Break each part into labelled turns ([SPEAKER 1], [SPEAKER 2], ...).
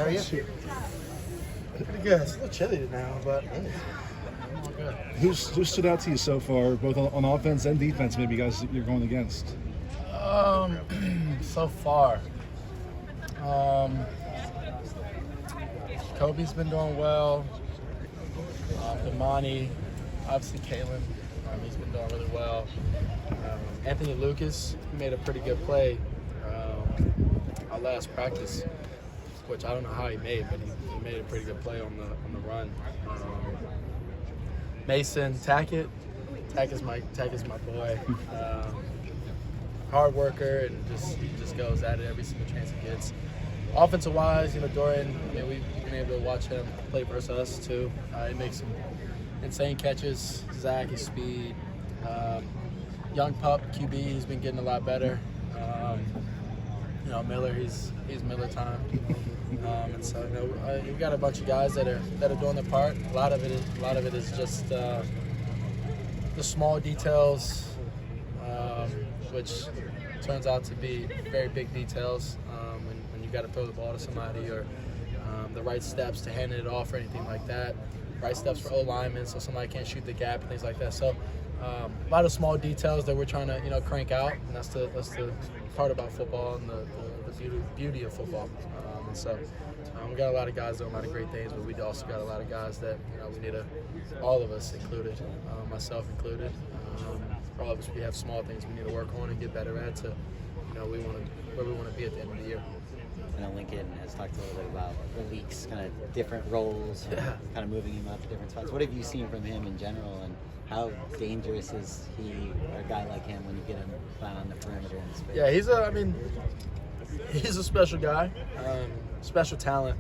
[SPEAKER 1] How are you?
[SPEAKER 2] Pretty good. It's a little chilly now, but I'm all good.
[SPEAKER 3] Who stood out to you so far, both on offense and defense, maybe guys you're going against?
[SPEAKER 2] So far, Kobe's been doing well. Damani, obviously Kalen, he's been doing really well. Anthony Lucas made a pretty good play our last practice, which I don't know how he made, but he made a pretty good play on the run. Mason Tackett is my boy. Hard worker and just goes at it every single chance he gets. Offensive wise, Dorian, we've been able to watch him play versus us too. He makes some insane catches. Zach, his speed. Young pup QB, he's been getting a lot better. Miller, he's Miller time. And so we've got a bunch of guys that are doing their part. A lot of it is just the small details, which turns out to be very big details when you got to throw the ball to somebody, or the right steps to hand it off or anything like that. Right steps for O-linemen so somebody can't shoot the gap and things like that. So a lot of small details that we're trying to crank out, and that's the part about football and the beauty of football. And so we got a lot of guys doing a lot of great things, but we also got a lot of guys that we need all of us included, myself included. All of us, we have small things we need to work on and get better at to, where we want to be at the end of the year.
[SPEAKER 4] I know Lincoln has talked a little bit about the league's kind of different roles, and kind of moving him up to different spots. What have you seen from him in general, and how dangerous is he, or a guy like him, when you get him down on the perimeter in space?
[SPEAKER 2] Yeah, he's a special guy, special talent.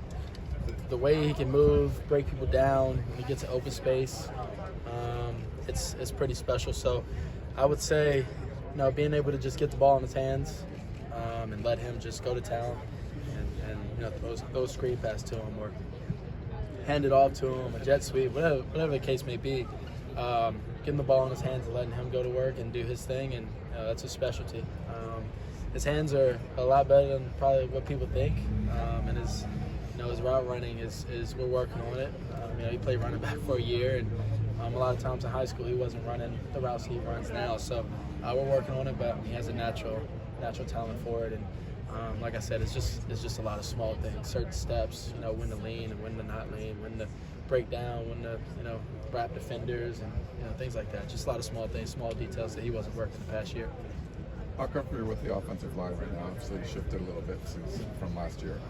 [SPEAKER 2] The way he can move, break people down when he gets an open space, it's pretty special. So I would say, being able to just get the ball in his hands and let him just go to town and throw a screen pass to him or hand it off to him, a jet sweep, whatever the case may be. Getting the ball in his hands and letting him go to work and do his thing, and that's his specialty. His hands are a lot better than probably what people think, and his route running is we're working on it. He played running back for a year, and a lot of times in high school he wasn't running the routes he runs now. So we're working on it, but he has a natural talent for it. And like I said, it's just a lot of small things, certain steps, when to lean and when to not lean, when to break down, when to wrap defenders, and things like that. Just a lot of small things, small details that he wasn't working the past year.
[SPEAKER 5] How comfortable are you with the offensive line right now? Obviously, you shifted a little bit from last year.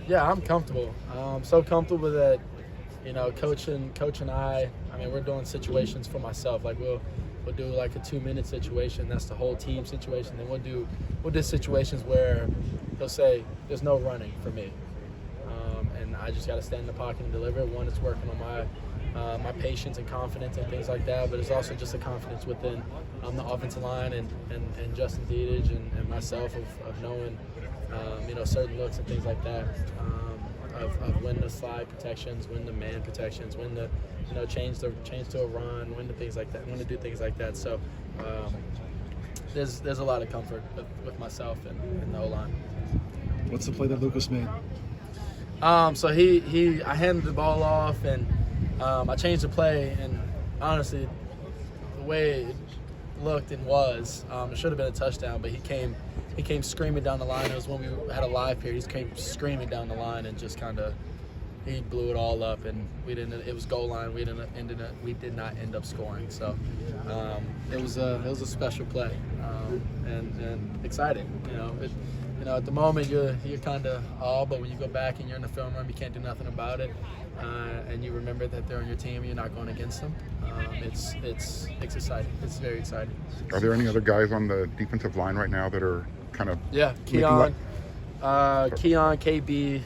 [SPEAKER 2] Yeah, I'm comfortable. So comfortable that, coach and I mean, we're doing situations for myself. Like we'll do like a 2-minute situation. That's the whole team situation. Then we'll do situations where he'll say, "There's no running for me," and I just got to stand in the pocket and deliver. One, it's working on my patience and confidence and things like that, but it's also just a confidence within the offensive line and Justin Diedich and myself of knowing certain looks and things like that, of when to slide protections, when to man protections, when to change to a run, when to things like that, when to do things like that. So there's a lot of comfort with myself and the O-line.
[SPEAKER 3] What's the play that Lucas made?
[SPEAKER 2] So I handed the ball off, and I changed the play, and honestly, the way it looked and was, it should have been a touchdown, but he came screaming down the line. It was when we had a live period. He came screaming down the line and just he blew it all up, and it was goal line. We did not end up scoring. So it was a special play, and exciting. At the moment you're kind of but when you go back and you're in the film room, you can't do nothing about it, and you remember that they're on your team, you're not going against them. It's exciting. It's very exciting.
[SPEAKER 5] Are there any other guys on the defensive line right now that are kind of
[SPEAKER 2] Keon, KB,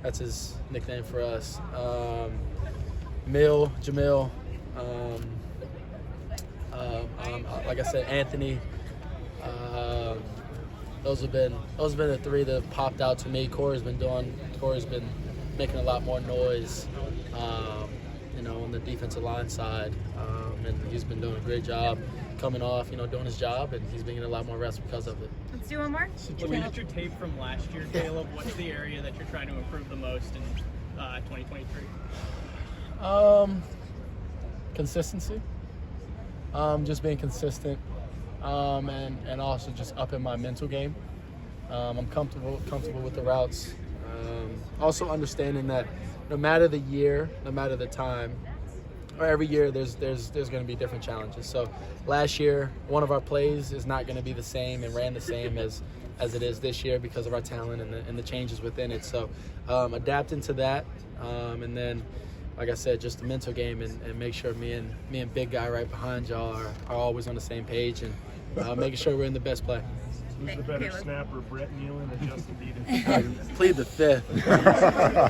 [SPEAKER 2] that's his nickname for us. Jamil, like I said, Anthony. Those have been the three that have popped out to me. Corey's been making a lot more noise, on the defensive line side, and he's been doing a great job. coming off, doing his job, and he's been getting a lot more rest because of it.
[SPEAKER 1] Let's do one more.
[SPEAKER 6] Looking at your tape from last year, Caleb, what's the area that you're trying to improve the most in 2023?
[SPEAKER 2] Consistency. Just being consistent, and also just upping my mental game. I'm comfortable with the routes. Also understanding that no matter the year, no matter the time, or every year there's going to be different challenges. So last year, one of our plays is not going to be the same and ran the same as it is this year because of our talent and the changes within it. So adapting to that, and then, like I said, just the mental game and make sure me and big guy right behind y'all are always on the same page and making sure we're in the best play.
[SPEAKER 7] Who's the better snapper, Brett Nealon or Justin Deeden?
[SPEAKER 2] Plead the fifth.